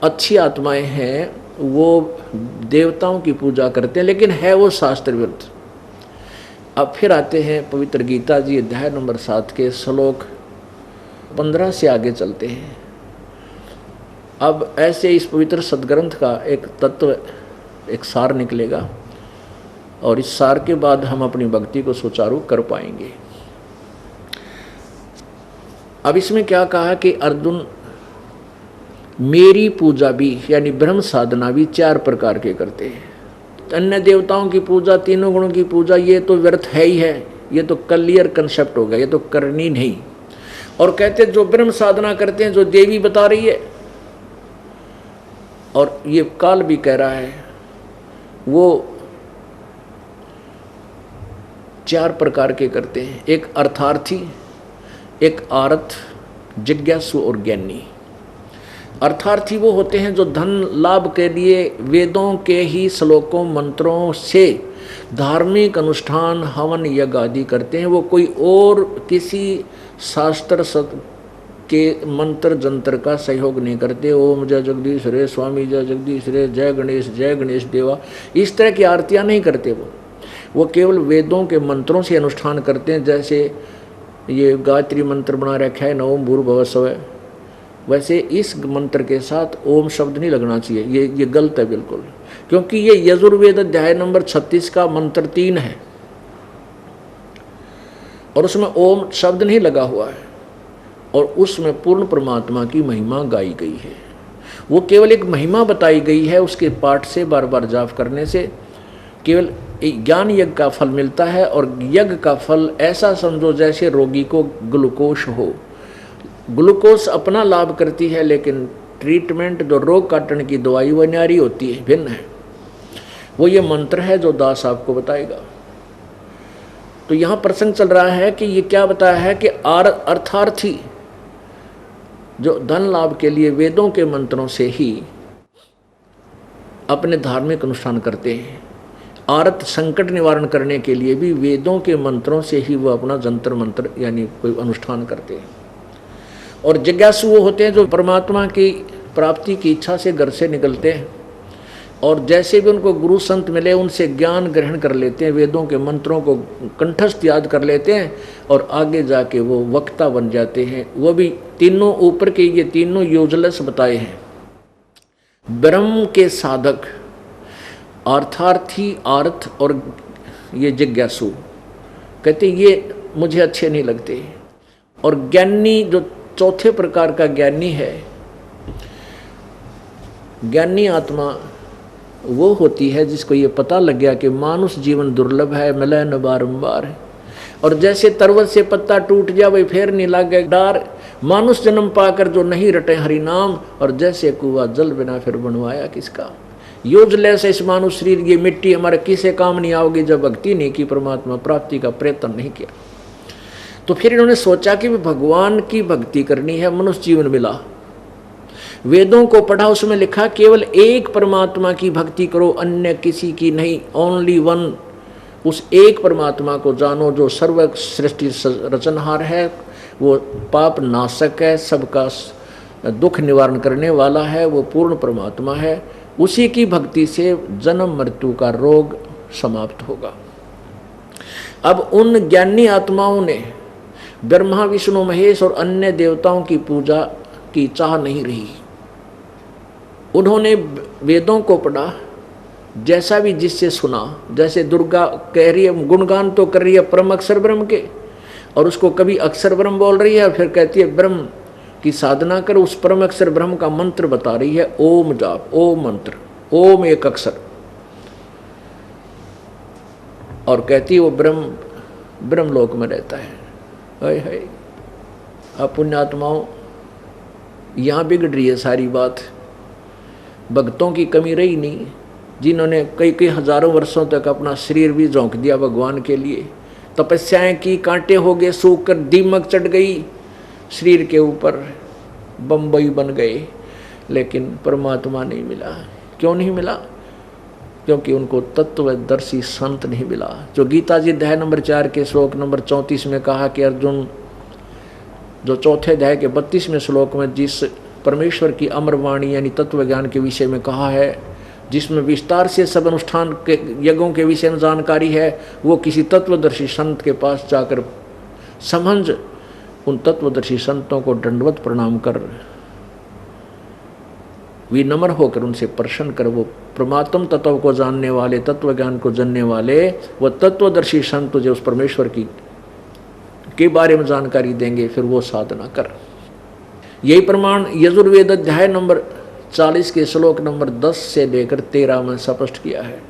अच्छी आत्माएं हैं वो देवताओं की पूजा करते हैं, लेकिन है वो शास्त्र विरुद्ध। अब फिर आते हैं पवित्र गीता जी अध्याय नंबर 7 के श्लोक 15 से आगे चलते हैं। अब ऐसे इस पवित्र सदग्रंथ का एक तत्व, एक सार निकलेगा, और इस सार के बाद हम अपनी भक्ति को सुचारू कर पाएंगे। अब इसमें क्या कहा कि अर्जुन, मेरी पूजा भी यानी ब्रह्म साधना भी 4 प्रकार के करते हैं। अन्य देवताओं की पूजा, तीनों गुणों की पूजा, ये तो व्यर्थ है ही है, ये तो क्लियर कंसेप्ट होगा, ये तो करनी नहीं। और कहते जो ब्रह्म साधना करते हैं, जो देवी बता रही है और ये काल भी कह रहा है, वो 4 प्रकार के करते हैं। एक अर्थार्थी, एक आरत, जिज्ञासु और ज्ञानी। अर्थार्थी वो होते हैं जो धन लाभ के लिए वेदों के ही श्लोकों मंत्रों से धार्मिक अनुष्ठान हवन यज्ञ आदि करते हैं। वो कोई और किसी शास्त्र के मंत्र जंत्र का सहयोग नहीं करते। ओम जय जगदीश रे, स्वामी जय जगदीश रे, जय गणेश देवा, इस तरह की आरतियाँ नहीं करते। वो केवल वेदों के मंत्रों से अनुष्ठान करते हैं। जैसे ये गायत्री मंत्र बना रखा है, ओम भूर्भुवः स्वः, वैसे इस मंत्र के साथ ओम शब्द नहीं लगना चाहिए। ये गलत है बिल्कुल, क्योंकि ये यजुर्वेद अध्याय नंबर 36 का मंत्र 3 है और उसमें ओम शब्द नहीं लगा हुआ है, और उसमें पूर्ण परमात्मा की महिमा गाई गई है। वो केवल एक महिमा बताई गई है, उसके पाठ से बार बार जाप करने से केवल ज्ञान यज्ञ का फल मिलता है। और यज्ञ का फल ऐसा समझो जैसे रोगी को ग्लूकोज हो। ग्लूकोज अपना लाभ करती है, लेकिन ट्रीटमेंट जो रोग काटने की दवाई वो न्यारी होती है, भिन्न है। वो ये मंत्र है जो दास आपको बताएगा। तो यहाँ प्रसंग चल रहा है कि ये क्या बताया है कि अर्थार्थी जो धन लाभ के लिए वेदों के मंत्रों से ही अपने धार्मिक अनुष्ठान करते हैं। आरत संकट निवारण करने के लिए भी वेदों के मंत्रों से ही वो अपना जंतर मंत्र यानी कोई अनुष्ठान करते हैं। और जिज्ञासु वो होते हैं जो परमात्मा की प्राप्ति की इच्छा से घर से निकलते हैं, और जैसे भी उनको गुरु संत मिले उनसे ज्ञान ग्रहण कर लेते हैं, वेदों के मंत्रों को कंठस्थ याद कर लेते हैं और आगे जाके वो वक्ता बन जाते हैं। वो भी तीनों ऊपर के ये तीनों यूजलेस बताए हैं। ब्रह्म के साधक अर्थार्थी, आर्थ और ये जिज्ञासु कहते ये मुझे अच्छे नहीं लगते। और ज्ञानी जो चौथे प्रकार का ज्ञानी है, ज्ञानी आत्मा वो होती है जिसको ये पता लग गया कि मानुष जीवन दुर्लभ है, मिले न बारंबार है। और जैसे तरवत से पत्ता टूट जाए फिर नहीं लागे डार, मानुष जन्म पाकर जो नहीं रटे हरि नाम, और जैसे कुआ जल बिना फिर बनवाया किसका। यूजलेस इस मानुष शरीर, ये मिट्टी हमारे किसे काम नहीं आओगी जब भक्ति नहीं की, परमात्मा प्राप्ति का प्रयत्न नहीं किया। तो फिर इन्होंने सोचा कि भगवान की भक्ति करनी है, मनुष्य जीवन मिला, वेदों को पढ़ा, उसमें लिखा केवल एक परमात्मा की भक्ति करो, अन्य किसी की नहीं, ओनली वन। उस एक परमात्मा को जानो जो सर्व सृष्टि रचनहार है, वो पाप नाशक है, सबका दुख निवारण करने वाला है, वो पूर्ण परमात्मा है। उसी की भक्ति से जन्म मृत्यु का रोग समाप्त होगा। अब उन ज्ञानी आत्माओं ने ब्रह्मा विष्णु महेश और अन्य देवताओं की पूजा की चाह नहीं रही। उन्होंने वेदों को पढ़ा, जैसा भी जिससे सुना, जैसे दुर्गा कह रही है, गुणगान तो कर रही है परम अक्षर ब्रह्म के, और उसको कभी अक्षर ब्रह्म बोल रही है, फिर कहती है ब्रह्म की साधना कर, उस परम अक्षर ब्रह्म का मंत्र बता रही है, ओम जाप, ओम मंत्र, ओम एक अक्षर, और कहती है वो ब्रह्म लोक में रहता है। है अब पुण्यात्माओं, यहाँ बिगड़ रही है सारी बात। भक्तों की कमी रही नहीं, जिन्होंने कई हजारों वर्षों तक अपना शरीर भी झोंक दिया भगवान के लिए, तपस्याएं की, कांटे हो गए सूख कर, दीमक चढ़ गई शरीर के ऊपर, बम्बई बन गए, लेकिन परमात्मा नहीं मिला। क्यों नहीं मिला? क्योंकि उनको तत्वदर्शी संत नहीं मिला। जो गीता जी अध्याय नंबर 4 के श्लोक नंबर 34 में कहा कि अर्जुन, जो चौथे अध्याय के 32वें श्लोक में जिस परमेश्वर की अमर वाणी यानी तत्व ज्ञान के विषय में कहा है, जिसमें विस्तार से सब अनुष्ठान के यज्ञों के विषय में जानकारी है, वो किसी तत्वदर्शी संत के पास जाकर समझ उन तत्वदर्शी संतों को दंडवत प्रणाम कर विनम्र होकर उनसे प्रश्न कर, वो परमात्म तत्व को जानने वाले, तत्व ज्ञान को जानने वाले वो तत्वदर्शी संत जो उस परमेश्वर की के बारे में जानकारी देंगे, फिर वो साधना कर। यही प्रमाण यजुर्वेद अध्याय नंबर 40 के श्लोक नंबर 10 से लेकर 13 में स्पष्ट किया है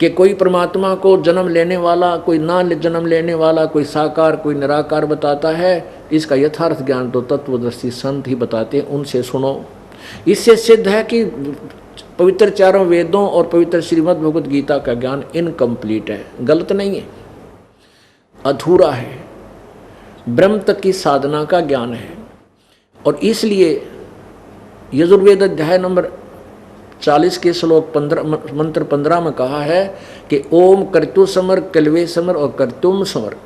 कि कोई परमात्मा को जन्म लेने वाला, कोई ना जन्म लेने वाला, कोई साकार कोई निराकार बताता है, इसका यथार्थ ज्ञान तो तत्वदर्शी संत ही बताते हैं, उनसे सुनो। इससे सिद्ध है कि पवित्र चारों वेदों और पवित्र श्रीमद् भगवद गीता का ज्ञान इनकम्प्लीट है, गलत नहीं है, अधूरा है, ब्रह्म तक की साधना का ज्ञान है। और इसलिए यजुर्वेद अध्याय नंबर 40 के श्लोक 15 मंत्र 15 में कहा है कि ओम कर्तु समर कलवे समर और कर्तुम समर।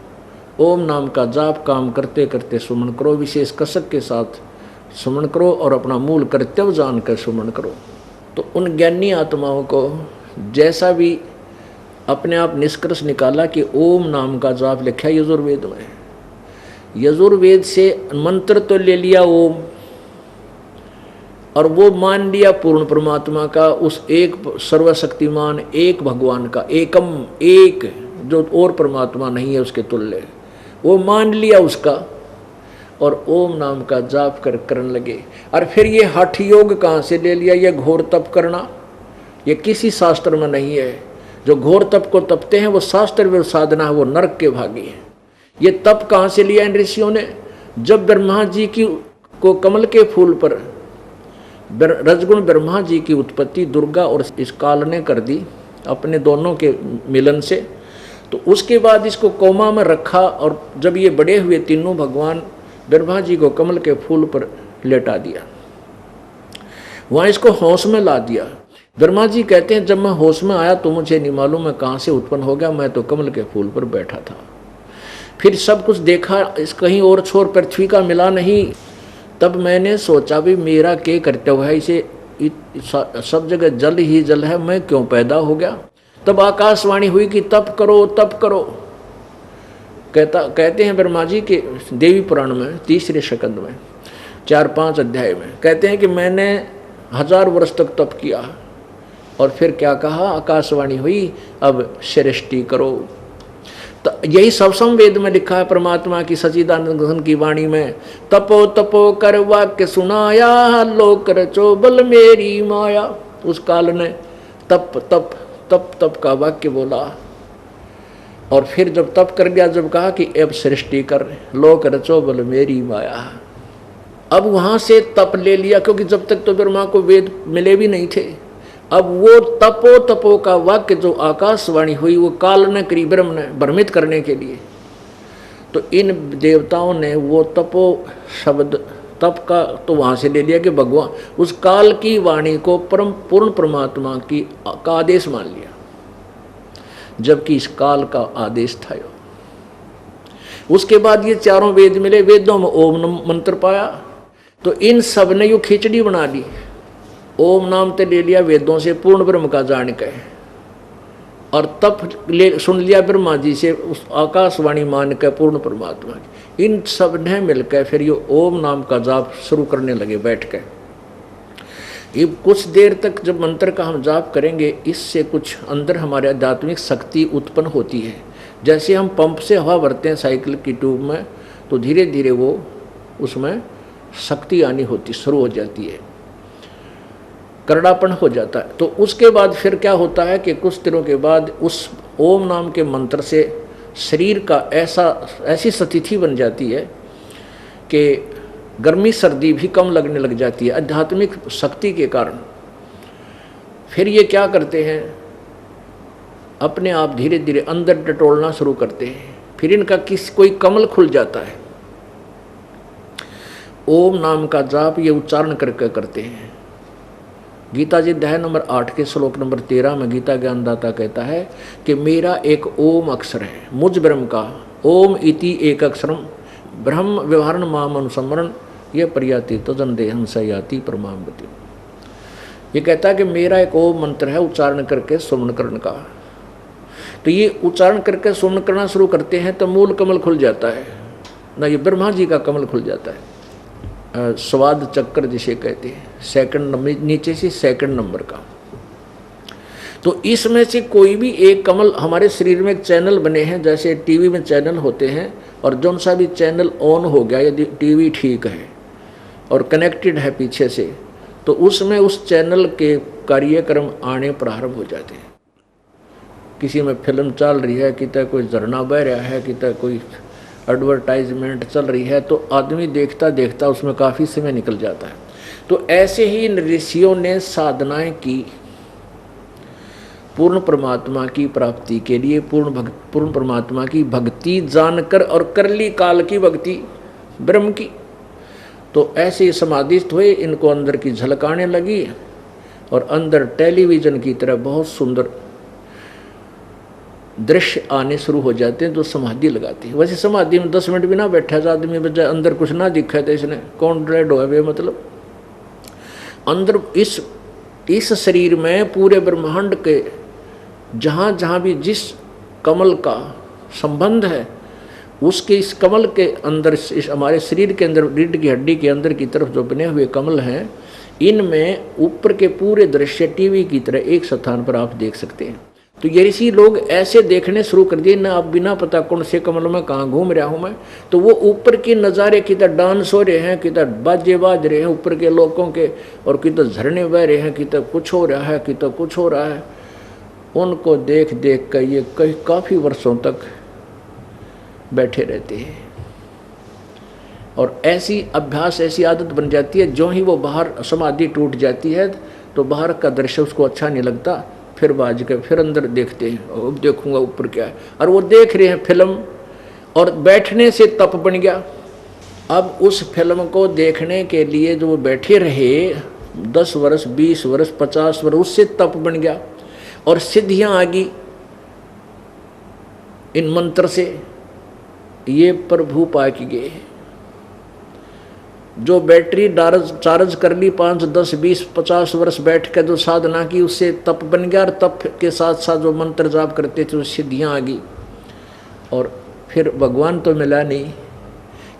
ओम नाम का जाप काम करते करते सुमन करो, विशेष कसक के साथ सुमन करो और अपना मूल कर्तव्य जानकर सुमन करो। तो उन ज्ञानी आत्माओं को जैसा भी अपने आप निष्कर्ष निकाला कि ओम नाम का जाप लिखा यजुर्वेद में, यजुर्वेद से मंत्र तो ले लिया ओम, और वो मान लिया पूर्ण परमात्मा का, उस एक सर्वशक्तिमान एक भगवान का, एकम एक, जो और परमात्मा नहीं है उसके तुल्य, वो मान लिया उसका, और ओम नाम का जाप करने लगे। और फिर ये हठ योग कहाँ से ले लिया? ये घोर तप करना, ये किसी शास्त्र में नहीं है। जो घोर तप को तपते हैं वो शास्त्र में साधना है, वो नरक के भागी है। ये तप कहाँ से लिया इन ऋषियों ने? जब ब्रह्मा जी को कमल के फूल पर रजगुण ब्रह्मा जी की उत्पत्ति दुर्गा और इस काल ने कर दी अपने दोनों के मिलन से, तो उसके बाद इसको कोमा में रखा, और जब ये बड़े हुए तीनों भगवान ब्रह्मा जी को कमल के फूल पर लेटा दिया, वहाँ इसको होश में ला दिया। ब्रह्मा जी कहते हैं जब मैं होश में आया तो मुझे नहीं मालूम मैं कहाँ से उत्पन्न हो गया, मैं तो कमल के फूल पर बैठा था। फिर सब कुछ देखा, इस कहीं और छोर पृथ्वी का मिला नहीं। तब मैंने सोचा भी मेरा क्या कर्तव्य है, इसे सब जगह जल ही जल है, मैं क्यों पैदा हो गया। तब आकाशवाणी हुई कि तप करो तप करो। कहते हैं ब्रह्मा जी के देवी पुराण में 3रे स्कंद में 4-5 अध्याय में कहते हैं कि मैंने 1000 वर्ष तक तप किया, और फिर क्या कहा, आकाशवाणी हुई अब सृष्टि करो। तो यही सवसम वेद में लिखा है परमात्मा की सच्चिदानंद घन की वाणी में, तपो तपो कर वाक्य सुनाया, लोक रचो बल मेरी माया। उस काल ने तप तप तप तप का वाक्य बोला, और फिर जब तप कर गया, जब कहा कि अब सृष्टि कर, लोक रचो बल मेरी माया। अब वहां से तप ले लिया, क्योंकि जब तक तो ब्रह्मा को वेद मिले भी नहीं थे। अब वो तपो तपो का वाक्य जो आकाशवाणी हुई, वो काल ने करी ब्रह्म ने भ्रमित करने के लिए। तो इन देवताओं ने वो तपो शब्द तप का तो वहां से ले लिया कि भगवान उस काल की वाणी को परम पूर्ण परमात्मा का आदेश मान लिया, जबकि इस काल का आदेश था। उसके बाद ये चारों वेद मिले, वेदों में ओम मंत्र पाया, तो इन सब ने यू खिचड़ी बना ली। ओम नाम तो ले लिया वेदों से पूर्ण ब्रह्म का जान के, और तप सुन लिया ब्रह्मा जी से उस आकाशवाणी मान के पूर्ण परमात्मा की। इन सब ने मिलकर फिर ये ओम नाम का जाप शुरू करने लगे बैठ के। ये कुछ देर तक जब मंत्र का हम जाप करेंगे, इससे कुछ अंदर हमारे आध्यात्मिक शक्ति उत्पन्न होती है। जैसे हम पंप से हवा भरते हैं साइकिल की ट्यूब में, तो धीरे धीरे वो उसमें शक्ति आनी होती शुरू हो जाती है, करड़ापन हो जाता है। तो उसके बाद फिर क्या होता है कि कुछ दिनों के बाद उस ओम नाम के मंत्र से शरीर का ऐसी स्थिति बन जाती है कि गर्मी सर्दी भी कम लगने लग जाती है आध्यात्मिक शक्ति के कारण। फिर ये क्या करते हैं, अपने आप धीरे धीरे अंदर टटोलना शुरू करते हैं। फिर इनका कोई कमल खुल जाता है। ओम नाम का जाप ये उच्चारण करके करते हैं। गीता जी अध्याय नंबर 8 के श्लोक नंबर 13 में गीता ज्ञानदाता कहता है कि मेरा एक ओम अक्षर है, मुझ ब्रह्म का ओम इति एक अक्षरम ब्रह्म व्यवहारण माम अनुस्मरण ये प्रयाति तो जन देहं सयाति परमागति। ये कहता है कि मेरा एक ओम मंत्र है उच्चारण करके सुमन करने का। तो ये उच्चारण करके सुमन करना शुरू करते हैं तो मूल कमल खुल जाता है ना, ये ब्रह्मा जी का कमल खुल जाता है। स्वाद चक्र जिसे कहते हैं, सेकंड नंबर नीचे से सेकंड नंबर का। तो इसमें से कोई भी एक कमल, हमारे शरीर में एक चैनल बने हैं, जैसे टीवी में चैनल होते हैं, और जौन सा भी चैनल ऑन हो गया, यदि टीवी ठीक है और कनेक्टेड है पीछे से, तो उसमें उस चैनल के कार्यक्रम आने प्रारंभ हो जाते हैं। किसी में फिल्म चल रही है, कितना कोई झरना बह रहा है, कितना कोई एडवर्टाइजमेंट चल रही है, तो आदमी देखता देखता उसमें काफ़ी समय निकल जाता है। तो ऐसे ही ऋषियों ने साधनाएं की पूर्ण परमात्मा की प्राप्ति के लिए, पूर्ण परमात्मा की भक्ति जानकर, और कर ली काल की भक्ति ब्रह्म की। तो ऐसे ही समाधिस्थ हुए, इनको अंदर की झलक आने लगी और अंदर टेलीविज़न की तरह बहुत सुंदर दृश्य आने शुरू हो जाते हैं, जो समाधि लगाती है। वैसे समाधि में 10 मिनट भी ना बैठा था आदमी, बजाय अंदर कुछ ना दिखा था, इसने कौन ड्रेड हो वे, मतलब अंदर इस शरीर में पूरे ब्रह्मांड के जहाँ जहाँ भी जिस कमल का संबंध है, उसके इस कमल के अंदर, इस हमारे शरीर के अंदर, रीढ़ की हड्डी के अंदर की तरफ जो बने हुए कमल हैं, इनमें ऊपर के पूरे दृश्य टीवी की तरह एक स्थान पर आप देख सकते हैं। तो ये ऋषि लोग ऐसे देखने शुरू कर दिए ना, अब बिना पता कौन से कमल में कहाँ घूम रहा हूँ मैं, तो वो ऊपर के नज़ारे किधर डांस हो रहे हैं, किधर बाजे बाज रहे हैं ऊपर के लोगों के, और किधर झरने बह रहे हैं, किधर कुछ हो रहा है, किधर कुछ हो रहा है। उनको देख देख कर ये काफ़ी वर्षों तक बैठे रहते हैं, और ऐसी अभ्यास, ऐसी आदत बन जाती है। जो ही वो बाहर समाधि टूट जाती है तो बाहर का दृश्य उसको अच्छा नहीं लगता, फिर बाज के फिर अंदर देखते हैं, अब देखूंगा ऊपर क्या है, और वो देख रहे हैं फिल्म, और बैठने से तप बन गया। अब उस फिल्म को देखने के लिए जो बैठे रहे 10 वर्ष, 20 वर्ष, 50 वर्ष, उससे तप बन गया, और सिद्धियां आ गई इन मंत्र से। ये प्रभु पाक गए, जो बैटरी चार्ज कर ली 5, 10, 20, 50 वर्ष बैठ कर जो साधना की, उससे तप बन गया, और तप के साथ साथ जो मंत्र जाप करते थे उस सिद्धियाँ आ गई। और फिर भगवान तो मिला नहीं,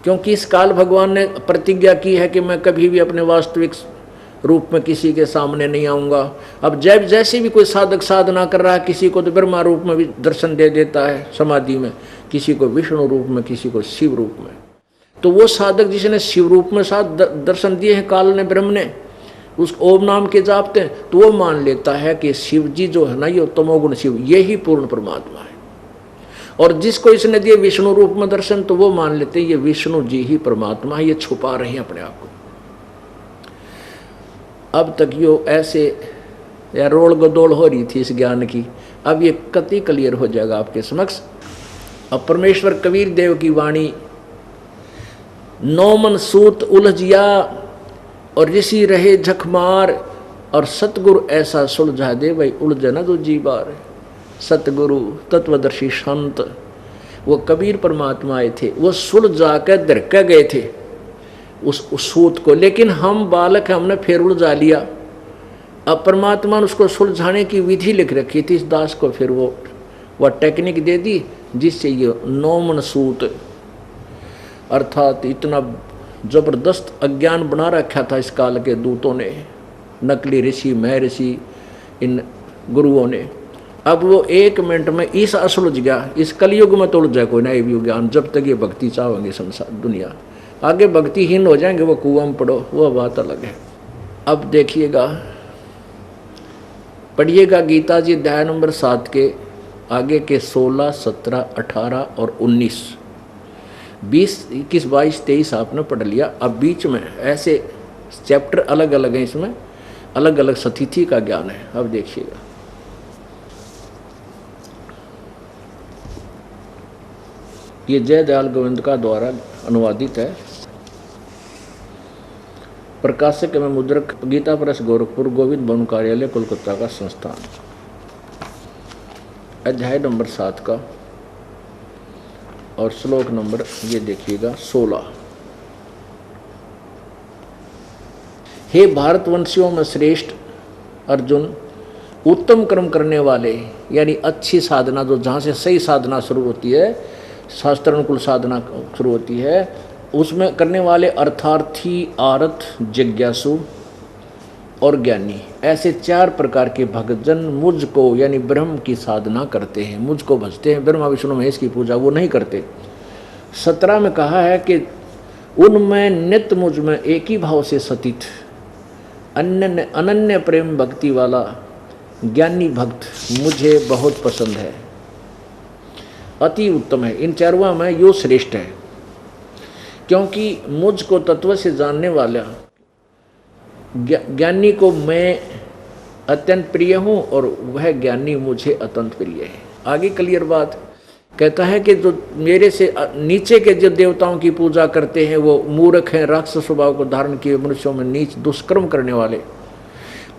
क्योंकि इस काल भगवान ने प्रतिज्ञा की है कि मैं कभी भी अपने वास्तविक रूप में किसी के सामने नहीं आऊँगा। अब जब जैसे भी कोई साधक साधना कर रहा है, किसी को तो ब्रह्मा रूप में भी दर्शन दे देता है समाधि में, किसी को विष्णु रूप में, किसी को शिव रूप में। तो वो साधक जिसने शिव रूप में साथ दर्शन दिए हैं काल ने, ब्रह्म ने, उस ओम नाम के जापते हैं, तो वो मान लेता है कि शिव जी जो है ना, ये तमोगुण शिव, ये ही पूर्ण परमात्मा है। और जिसको इसने दिए विष्णु रूप में दर्शन, तो वो मान लेते हैं ये विष्णु जी ही परमात्मा है, ये छुपा रहे हैं अपने आप को। अब तक यो ऐसे या रोल गदोड़ हो रही थी इस ज्ञान की, अब ये कति क्लियर हो जाएगा आपके समक्ष। अब परमेश्वर कबीर देव की वाणी, नौमन सूत उलझिया और ऋषि रहे झकमार, और सतगुरु ऐसा सुलझा दे भाई उलझना तो जी बार। सतगुरु तत्वदर्शी संत, वो कबीर परमात्मा आए थे, वो सुलझा कर धरके गए थे उस सूत को, लेकिन हम बालक हमने फिर उलझा लिया। अब परमात्मा ने उसको सुलझाने की विधि लिख रखी थी इस दास को, फिर वह टेक्निक दे दी जिससे ये नौमन सूत, अर्थात इतना जबरदस्त अज्ञान बना रखा था इस काल के दूतों ने, नकली ऋषि, मह ऋषि, इन गुरुओं ने। अब वो 1 मिनट में इस असुलझ गया। इस कलयुग में तो उलझ जाए कोई नए भी ज्ञान, जब तक ये भक्ति चाहेंगे संसार दुनिया, आगे भक्तिहीन हो जाएंगे, वो कुआं में पड़ो, वो बात अलग है। अब देखिएगा, पढ़िएगा गीता जी अध्याय नंबर 7 के आगे के 16, 17, 18 और 19, 20, 21, 22, 23 आपने पढ़ लिया। अब बीच में ऐसे चैप्टर अलग अलग हैं, इसमें अलग अलग सतिथि का ज्ञान है। अब देखिएगा, ये जय दयाल गोविंद का द्वारा अनुवादित है। प्रकाशक एवं मुद्रक गीता प्रेस गोरखपुर, गोविंद भवन कार्यालय कोलकाता का संस्थान। अध्याय नंबर 7 का और श्लोक नंबर ये देखिएगा 16। हे भारतवंशियों में श्रेष्ठ अर्जुन, उत्तम कर्म करने वाले यानी अच्छी साधना, जो जहाँ से सही साधना शुरू होती है, शास्त्रानुकूल साधना शुरू होती है, उसमें करने वाले अर्थार्थी, आरत, जिज्ञासु और ज्ञानी, ऐसे 4 प्रकार के भक्तजन मुझको यानी ब्रह्म की साधना करते हैं, मुझको भजते हैं। ब्रह्मा विष्णु महेश की पूजा वो नहीं करते। 17 में कहा है कि उनमें नित्य मुझ में एक ही भाव से सतीत अनन्य प्रेम भक्ति वाला ज्ञानी भक्त मुझे बहुत पसंद है, अति उत्तम है। इन 4 में यो श्रेष्ठ है, क्योंकि मुझको तत्व से जानने वाला ज्ञानी को मैं अत्यंत प्रिय हूँ और वह ज्ञानी मुझे अत्यंत प्रिय है। आगे क्लियर बात कहता है कि जो मेरे से नीचे के जो देवताओं की पूजा करते हैं वो मूर्ख हैं, राक्षस स्वभाव को धारण किए मनुष्यों में नीच दुष्कर्म करने वाले।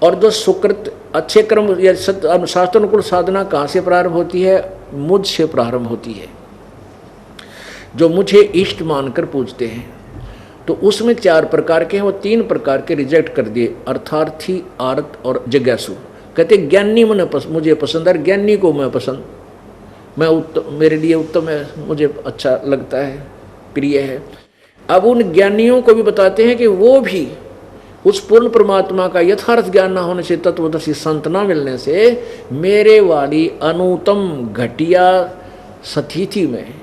और जो सुकृत अच्छे कर्म या शास्त्रानुकूल साधना कहाँ से प्रारंभ होती है? मुझ से प्रारंभ होती है, जो मुझे इष्ट मानकर पूजते हैं। तो उसमें 4 प्रकार के हैं, वो 3 प्रकार के रिजेक्ट कर दिए, अर्थार्थी, आरत और जिज्ञासु। कहते ज्ञानी मुझे पसंद है, ज्ञानी को मैं पसंद, मैं उत्तम, मेरे लिए उत्तम है, मुझे अच्छा लगता है, प्रिय है। अब उन ज्ञानियों को भी बताते हैं कि वो भी उस पूर्ण परमात्मा का यथार्थ ज्ञान ना होने से, तत्वदर्शी संत ना मिलने से मेरे वाली अनुत्तम घटिया स्थिति में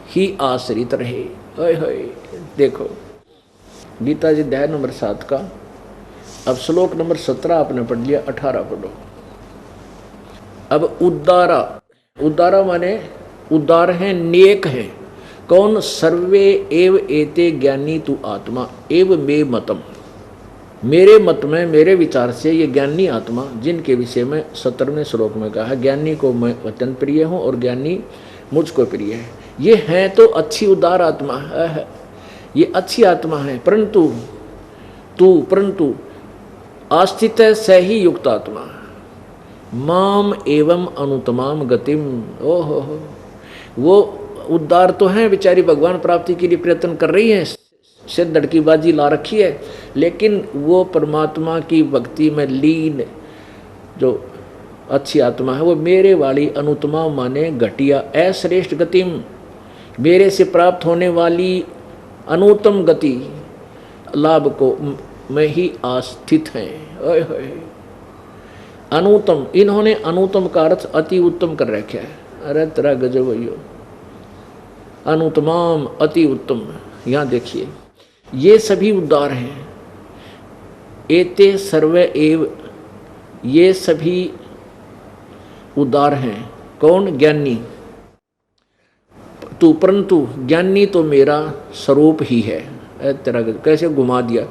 ही आश्रित रहे। ओए होए, देखो गीता जी अध्याय नंबर 7 का अब श्लोक नंबर 17 आपने पढ़ लिया, 18 पढ़ो। अब उद्दारा माने उदार है, नेक है। कौन? सर्वे एव एते ज्ञानी तु आत्मा एव मे मतम, मेरे मत में, मेरे विचार से ये ज्ञानी आत्मा, जिनके विषय में 17वें श्लोक में कहा, ज्ञानी को मैं अत्यंत प्रिय हूँ और ज्ञानी मुझको प्रिय है। ये है तो अच्छी उदार आत्मा है, ये अच्छी आत्मा है, परंतु आस्थित स ही युक्त आत्मा माम एवं अनुतमाम गतिम। ओहो, वो उद्धार तो हैं, बेचारी भगवान प्राप्ति के लिए प्रयत्न कर रही हैं, सिद्धड़ की बाजी ला रखी है, लेकिन वो परमात्मा की भक्ति में लीन जो अच्छी आत्मा है, वो मेरे वाली अनुतमा माने घटिया अश्रेष्ठ गतिम, मेरे से प्राप्त होने वाली अनुत्तम गति लाभ को में ही आस्थित हैं। ओए होए, अनुत्तम, इन्होंने अनुत्तम का अर्थ अति उत्तम कर रखा है। अरे तेरा गजब भैया, अनुत्तमाम अति उत्तम। यहाँ देखिए ये सभी उद्धार हैं, एते सर्वे एव, ये सभी उदार हैं। कौन? ज्ञानी। तू परंतु ज्ञानी तो मेरा स्वरूप ही है। तेरा कैसे घुमा दिया,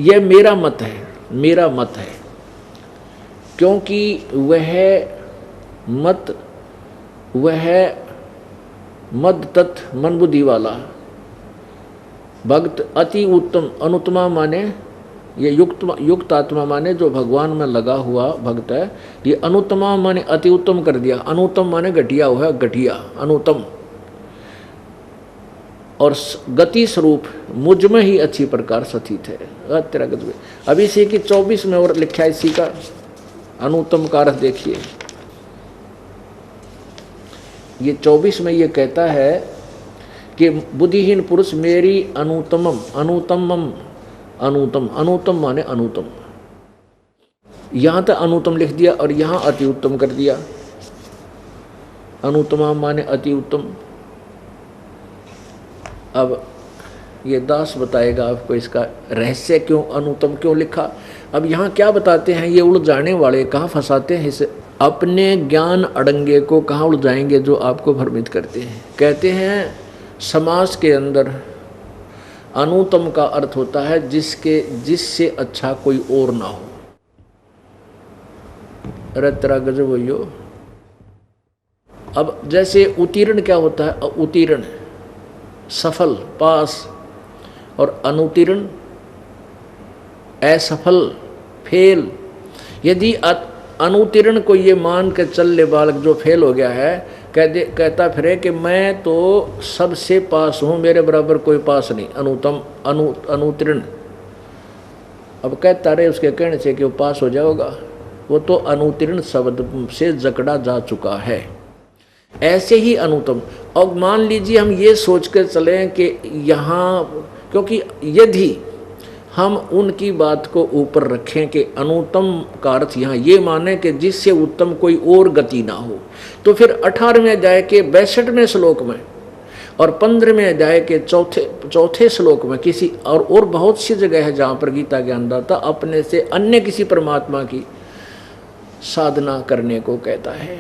यह मेरा मत है, मेरा मत है, क्योंकि वह मद तत् मन बुद्धि वाला भक्त अति उत्तम, अनुत्तमा माने ये युक्त आत्मा माने जो भगवान में लगा हुआ भक्त है। ये अनुत्तमा माने अति उत्तम कर दिया, अनुत्तम माने घटिया हुआ, घटिया अनुत्तम, और गति स्वरूप मुझ में ही अच्छी प्रकार स्थित है। तेरा गजब। अभी इसी की 24 में और लिखा है इसी का अनुत्तम का अर्थ देखिए। ये 24 में ये कहता है कि बुद्धिहीन पुरुष मेरी अनुत्तम माने अनुत्तम, यहाँ तक अनुत्तम लिख दिया और यहाँ अति उत्तम कर दिया। अनुत्तमा माने अति उत्तम। अब ये दास बताएगा आपको इसका रहस्य, क्यों अनुत्तम क्यों लिखा। अब यहाँ क्या बताते हैं ये उलझाने वाले, कहाँ फंसाते हैं इसे, अपने ज्ञान अड़ंगे को कहाँ उलझाएंगे जो आपको भ्रमित करते हैं। कहते हैं समाज के अंदर अनुत्तम का अर्थ होता है जिससे अच्छा कोई और ना हो। अरे तेरा गजब भैयो। अब जैसे उत्तीर्ण क्या होता है? उत्तीर्ण सफल, पास, और अनुत्तीर्ण असफल, फेल। यदि अनुत्तीर्ण को ये मान के चल ले बालक जो फेल हो गया है, कहता फिरे कि मैं तो सबसे पास हूँ, मेरे बराबर कोई पास नहीं, अनुत्तीर्ण। अब कहता रहे उसके कहने से कि वो पास हो जाओगा, वो तो अनुतीर्ण शब्द से जकड़ा जा चुका है। ऐसे ही अनुत्तम। और मान लीजिए हम ये सोच कर चलें कि यहाँ, क्योंकि यदि हम उनकी बात को ऊपर रखें कि अनुत्तम का अर्थ यहाँ ये माने कि जिससे उत्तम कोई और गति ना हो, तो फिर 18वें अध्याय के 62वें श्लोक में और 15वें अध्याय के चौथे श्लोक में किसी और बहुत सी जगह है जहाँ पर गीता ज्ञानदाता अपने से अन्य किसी परमात्मा की साधना करने को कहता है।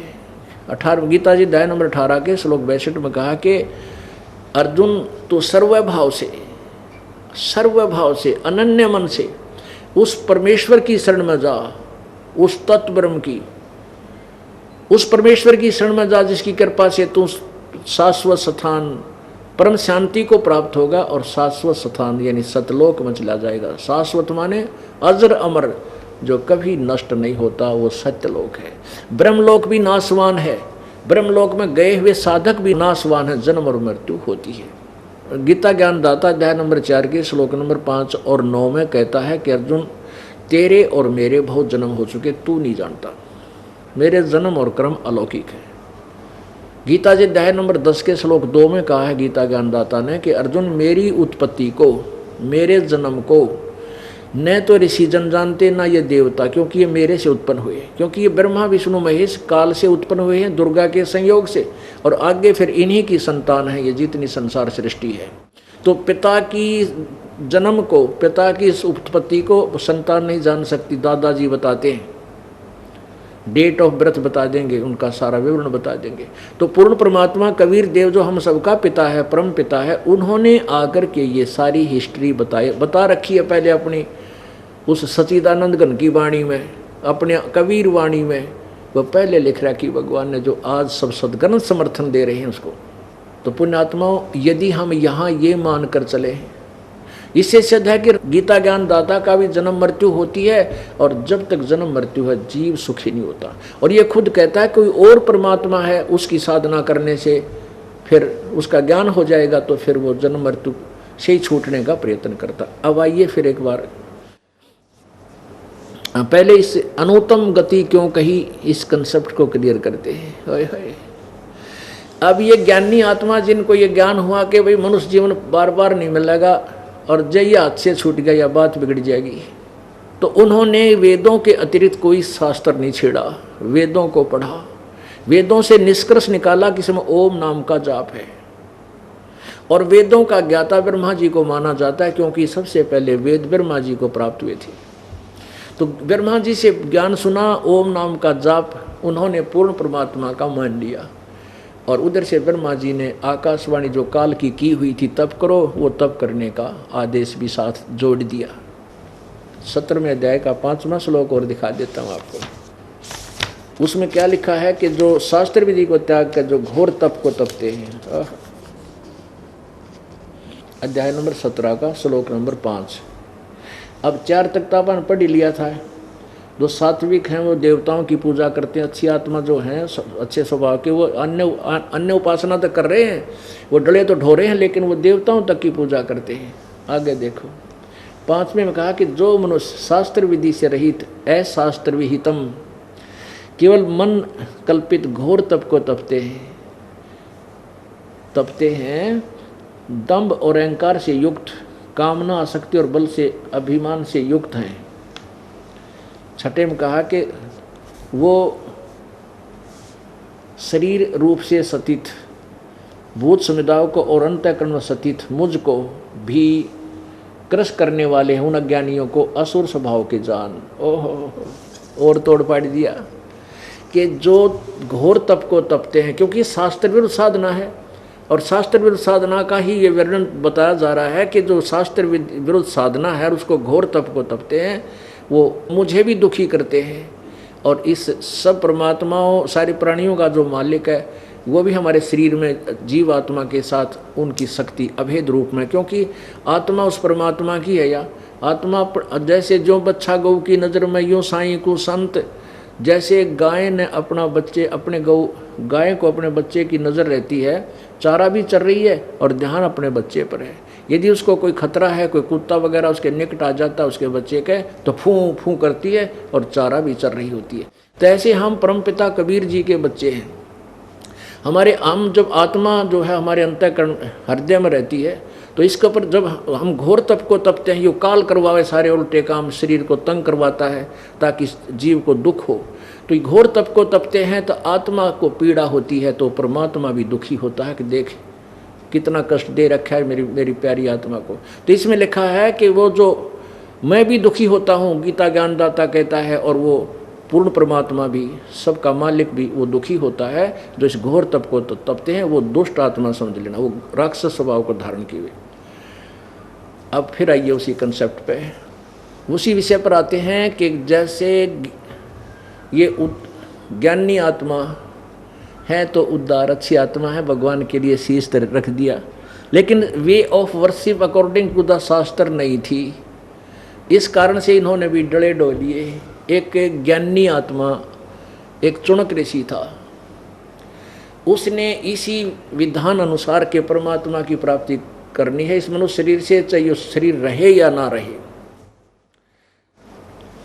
18 गीता जी अध्याय नंबर 18 के श्लोक 62 में कहा कि अर्जुन तू सर्वभाव से अनन्य मन से उस परमेश्वर की शरण में जा, उस तत्व ब्रह्म की, उस परमेश्वर की शरण में जा जिसकी कृपा से तू शाश्वत स्थान परम शांति को प्राप्त होगा और शाश्वत स्थान यानी सतलोक में चला जाएगा। शाश्वत माने अजर अमर, जो कभी नष्ट नहीं होता, वो सत्यलोक है। ब्रह्मलोक भी नाशवान है, ब्रह्मलोक में गए हुए साधक भी नाशवान है, जन्म और मृत्यु होती है। गीता ज्ञानदाता अध्याय नंबर 4 के श्लोक नंबर 5 और 9 में कहता है कि अर्जुन तेरे और मेरे बहुत जन्म हो चुके, तू नहीं जानता, मेरे जन्म और कर्म अलौकिक है। गीता जी अध्याय नंबर 10 के श्लोक 2 में कहा है गीता ज्ञानदाता ने कि अर्जुन मेरी उत्पत्ति को, मेरे जन्म को न तो ऋषि जन जानते ना ये देवता, क्योंकि ये मेरे से उत्पन्न हुए, क्योंकि ये ब्रह्मा विष्णु महेश काल से उत्पन्न हुए हैं दुर्गा के संयोग से, और आगे फिर इन्हीं की संतान है ये जितनी संसार सृष्टि है। तो पिता की जन्म को, पिता की इस उत्पत्ति को संतान नहीं जान सकती। दादाजी बताते हैं, डेट ऑफ बर्थ बता देंगे, उनका सारा विवरण बता देंगे। तो पूर्ण परमात्मा कबीर देव जो हम सबका पिता है, परम पिता है, उन्होंने आकर के ये सारी हिस्ट्री बता रखी है पहले अपनी उस सच्चिदानंद घन की वाणी में, अपने कबीर वाणी में वो पहले लिख रखी भगवान ने, जो आज सब सदग्रंथ समर्थन दे रहे हैं उसको। तो पुण्यात्माओं, यदि हम यहाँ ये मान कर चले, इससे सिद्ध है कि गीता ज्ञान दाता का भी जन्म मृत्यु होती है, और जब तक जन्म मृत्यु है जीव सुखी नहीं होता। और ये खुद कहता है कोई और परमात्मा है, उसकी साधना करने से फिर उसका ज्ञान हो जाएगा, तो फिर वो जन्म मृत्यु से ही छूटने का प्रयत्न करता। अब आइए फिर एक बार पहले इस अनुत्तम गति क्यों कही, इस कंसेप्ट को क्लियर करते हैं। अब ये ज्ञानी आत्मा जिनको ये ज्ञान हुआ कि भाई मनुष्य जीवन बार बार नहीं मिलेगा और जय हाथ से छूट गया या बात बिगड़ जाएगी, तो उन्होंने वेदों के अतिरिक्त कोई शास्त्र नहीं छेड़ा, वेदों को पढ़ा, वेदों से निष्कर्ष निकाला कि इसमें ओम नाम का जाप है। और वेदों का ज्ञाता ब्रह्मा जी को माना जाता है, क्योंकि सबसे पहले वेद ब्रह्मा जी को प्राप्त हुए थे। तो ब्रह्मा जी से ज्ञान सुना, ओम नाम का जाप उन्होंने पूर्ण परमात्मा का मान लिया, और उधर से ब्रह्मा जी ने आकाशवाणी जो काल की हुई थी तप करो, वो तप करने का आदेश भी साथ जोड़ दिया। 17वें अध्याय का 5वां श्लोक और दिखा देता हूँ आपको। उसमें क्या लिखा है कि जो शास्त्र विधि को त्याग कर जो घोर तप को तपते हैं, अध्याय नंबर 17 का श्लोक नंबर 5। अब 4 तक तो अपन पढ़ ही लिया था। जो सात्विक हैं वो देवताओं की पूजा करते हैं, अच्छी आत्मा जो हैं अच्छे स्वभाव के, वो अन्य उपासना तो कर रहे हैं, वो डले तो ढोरे हैं, लेकिन वो देवताओं तक की पूजा करते हैं। आगे देखो 5वें में कहा कि जो मनुष्य शास्त्र विधि से रहित अशास्त्र विहितम, केवल मन कल्पित घोर तप को तपते हैं, दंभ और अहंकार से युक्त, कामना आसक्ति और बल से अभिमान से युक्त हैं। 6 में कहा कि वो शरीर रूप से सतित, भूत समुदायों को और अंतःकरण में सतित मुझको भी क्रश करने वाले हैं, उन अज्ञानियों को असुर स्वभाव के जान। ओहो, और तोड़ पाड़ दिया कि जो घोर तप को तपते हैं, क्योंकि शास्त्र विरुद्ध साधना है, और शास्त्र विरुद्ध साधना का ही ये वर्णन बताया जा रहा है कि जो शास्त्र विरुद्ध साधना है उसको घोर तप को तपते हैं, वो मुझे भी दुखी करते हैं। और इस सब परमात्माओं सारे प्राणियों का जो मालिक है वो भी हमारे शरीर में जीव आत्मा के साथ उनकी शक्ति अभेद रूप में, क्योंकि आत्मा उस परमात्मा की है। या आत्मा जैसे जो बच्चा गौ की नज़र में यूँ साईं को संत जैसे गाय ने अपना बच्चे अपने गाय को अपने बच्चे की नज़र रहती है, चारा भी चर रही है और ध्यान अपने बच्चे पर है। यदि उसको कोई खतरा है, कोई कुत्ता वगैरह उसके निकट आ जाता है उसके बच्चे के, तो फूं फूं करती है और चारा भी चर रही होती है। तो ऐसे हम परमपिता कबीर जी के बच्चे हैं। हमारे जब आत्मा जो है हमारे अंतःकरण हृदय में रहती है, तो इसके ऊपर जब हम घोर तप को तपते हैं, यो काल करवावे सारे उल्टे काम, शरीर को तंग करवाता है ताकि जीव को दुख हो, तो ये घोर तप को तपते हैं तो आत्मा को पीड़ा होती है, तो परमात्मा भी दुखी होता है कि देख कितना कष्ट दे रखा है मेरी प्यारी आत्मा को। तो इसमें लिखा है कि वो जो मैं भी दुखी होता हूँ, गीता ज्ञानदाता कहता है, और वो पूर्ण परमात्मा भी, सबका मालिक भी, वो दुखी होता है जो इस घोर तप को तपते हैं। वो दुष्ट आत्मा समझ लेना, वो राक्षस स्वभाव को धारण किए हुए। अब फिर आइए उसी कंसेप्ट पे, उसी विषय पर आते हैं कि जैसे ये ज्ञानी आत्मा है तो उद्धार अच्छी आत्मा है, भगवान के लिए शीश रख दिया, लेकिन way of worship according to the shastra नहीं थी। इस कारण से इन्होंने भी डले डोलिए। एक ज्ञानी आत्मा, एक चुनक ऋषि था, उसने इसी विधान अनुसार के परमात्मा की प्राप्ति करनी है इस मनुष्य शरीर से, चाहे शरीर रहे या ना रहे।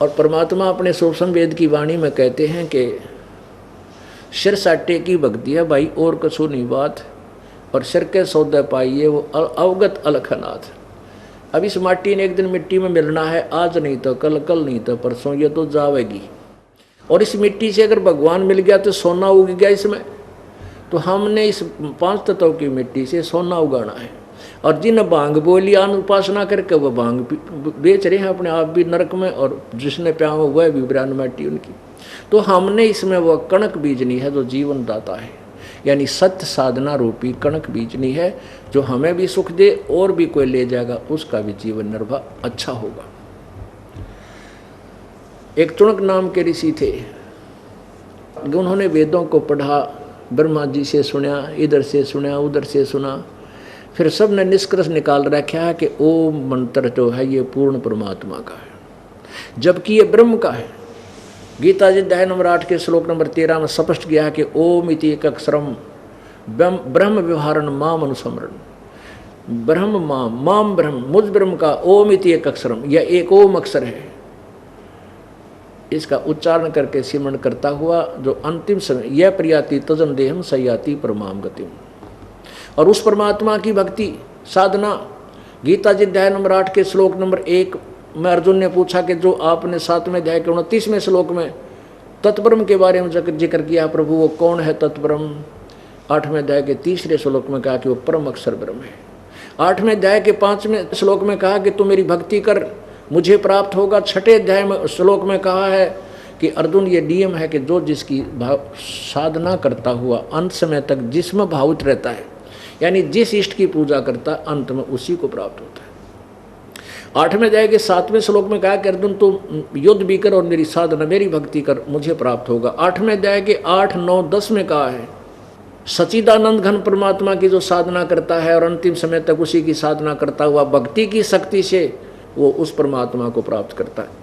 और परमात्मा अपने सूक्ष्म वेद की वाणी में कहते हैं कि सिर साटे की भक्ति है भाई और कछु नहीं बात, और सिर के सौदे पाइए वो अवगत अलखनाथ। अब इस माटी ने एक दिन मिट्टी में मिलना है, आज नहीं तो कल, कल नहीं तो परसों, ये तो जावेगी। और इस मिट्टी से अगर भगवान मिल गया तो सोना उग गया इसमें। तो हमने इस 5 तत्वों की मिट्टी से सोना उगाना है। और जिन भांग बोली आन उपासना करके वह भांग बेच रहे हैं अपने आप भी नरक में, और जिसने प्याम वह भी ब्राह्मण माटी उनकी। तो हमने इसमें वह कणक बीजनी है जो जीवन दाता है, यानी सत्य साधना रूपी कणक बीजनी है, जो हमें भी सुख दे और भी कोई ले जाएगा उसका भी जीवन निर्वाह अच्छा होगा। एक चुनक नाम के ऋषि थे, उन्होंने वेदों को पढ़ा, ब्रह्मा जी से सुना, इधर से सुना, उधर से सुना, फिर सब ने निष्कर्ष निकाल रखा है कि ओम मंत्र जो है ये पूर्ण परमात्मा का है, जबकि ये ब्रह्म का है। गीता जी अध्याय नंबर 8 के श्लोक नंबर 13 में स्पष्ट किया है कि ओम इति एक अक्षरम ब्रह्म व्यवहारण माम अनुस्मरण। ब्रह्म माम ब्रह्म, मुझ ब्रह्म का ओम इति एक अक्षरम, यह एक ओम अक्षर है। इसका उच्चारण करके सिमरण करता हुआ जो अंतिम समय यह प्रियाति तजन देहम सयाति परमाम गतिम। और उस परमात्मा की भक्ति साधना, गीता जी अध्याय नंबर 8 के श्लोक नंबर 1 में अर्जुन ने पूछा कि जो आपने 7वें अध्याय के 29वें श्लोक में तत्ब्रह्म के बारे में जिक्र किया, प्रभु वो कौन है तत्ब्रह्म? 8वें अध्याय के 3रे श्लोक में कहा कि वो परम अक्षर ब्रह्म है। 8वें अध्याय के 5वें श्लोक में कहा कि तू मेरी भक्ति कर, मुझे प्राप्त होगा। 6ठे अध्याय में श्लोक में कहा है कि अर्जुन ये नियम है कि जो जिसकी साधना करता हुआ अंत समय तक जिसमें भावित रहता है, यानी जिस इष्ट की पूजा करता है, अंत में उसी को प्राप्त होता है। 8वें अध्याय के 7वें श्लोक में कहा कि अर्जुन तू युद्ध भी कर और मेरी साधना, मेरी भक्ति कर, मुझे प्राप्त होगा। 8वें अध्याय के 8, 9, 10 में कहा है सच्चिदानंद घन परमात्मा की जो साधना करता है और अंतिम समय तक उसी की साधना करता हुआ भक्ति की शक्ति से वो उस परमात्मा को प्राप्त करता है।